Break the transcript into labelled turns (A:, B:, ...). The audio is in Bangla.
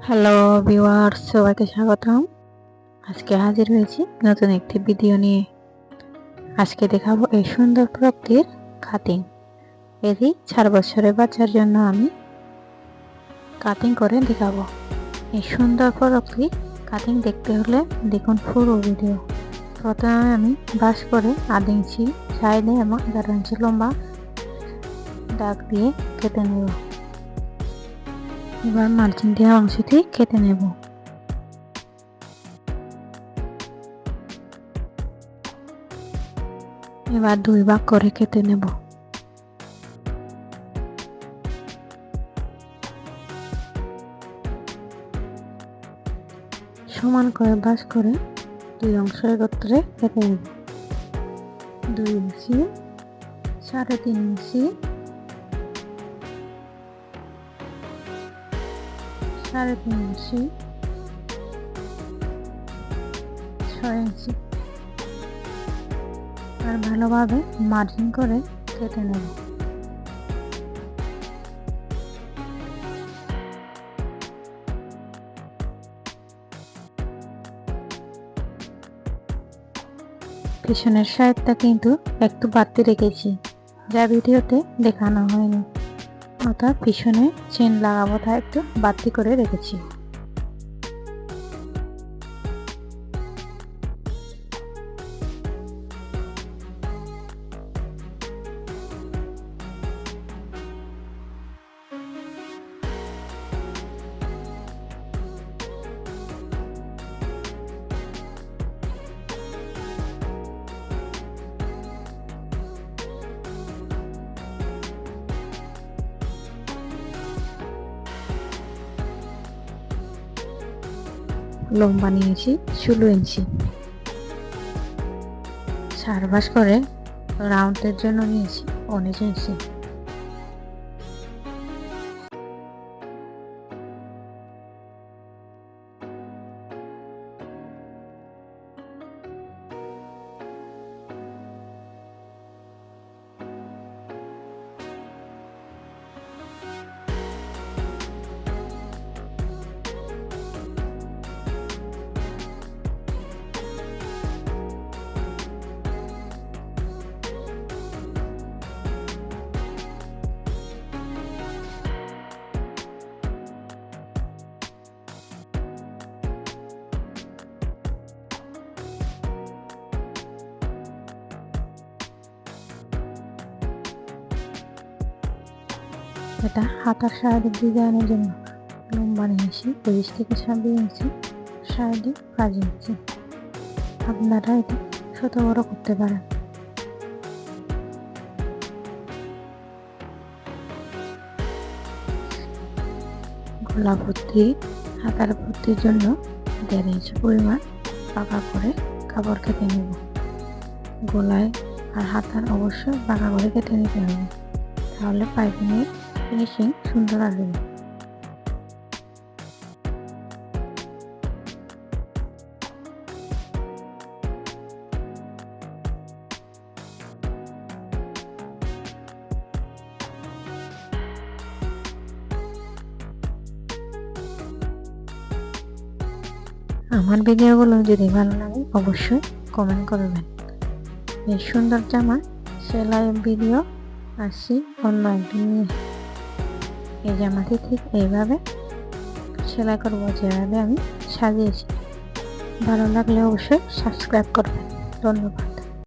A: হ্যালো ভিউয়ার্স, সবাইকে স্বাগতম। আজকে হাজির হয়েছি নতুন একটি ভিডিও নিয়ে। আজকে দেখাবো এই সুন্দর প্রকৃতির কাটিং। এটি 4 বছরের বাচ্চার জন্য আমি কাটিং করে দেখাবো। এই সুন্দর প্রকৃতি কাটিং দেখতে হলে দেখুন পুরো ভিডিও। প্রথমে আমি বাস করে 8 ইঞ্চি সাইডে এবং 11 ইঞ্চি লম্বা দাগ দিয়ে কেটে নেব। এবার মার্জিন দেওয়া অংশটি কেটে নেব। এবার 2 ভাগ করে কেটে নেব। সমান করে ভাঁজ করে 2 অংশ একত্রে কেটে নেব। 2 ইঞ্চি, 3.5 ইঞ্চি, 3.5 ইঞ্চি, 6 ইঞ্চি আর ভালোভাবে মার্জিন করে কেটে নেব। পিছনের সাইডটা কিন্তু একটু বাড়তি রেখেছি, যা ভিডিওতে দেখানো হয়নি, অর্থাৎ পিছনে চেন লাগাবো তা একটু বাড়তি করে রেখেছি। লম্বা নিয়েছি 16 ইঞ্চি, 4 ভাঁজ করে রাউন্ডের জন্য নিয়েছি 19 ইঞ্চি। এটা হাতার সাইডের ডিজাইনের জন্য লম্বা নিয়েছি 30 থেকে 26 ইঞ্চি, সাইডে 5 ইঞ্চি। আপনারা এটা ছোট বড় করতে পারেন। গলা ভর্তি, হাতার ভর্তির জন্য 1.5 ইঞ্চি পরিমাণ পাকা করে কাপড় কেটে নেব। গলায় আর হাতার অবশ্যই পাকা করে কেটে নিতে হবে, তাহলে পাইপিংয়ের ফিনিশিং সুন্দর আসবে। আমার ভিডিওগুলো যদি ভালো লাগে অবশ্যই কমেন্ট করবেন। এই সুন্দর জামা সেলাই ভিডিও আসছি অন্য একদিন নিয়ে। এই জামাটি ঠিক এইভাবে সেলাই করবো যেভাবে আমি সাজিয়েছি। ভালো লাগলে অবশ্যই সাবস্ক্রাইব করবেন। ধন্যবাদ।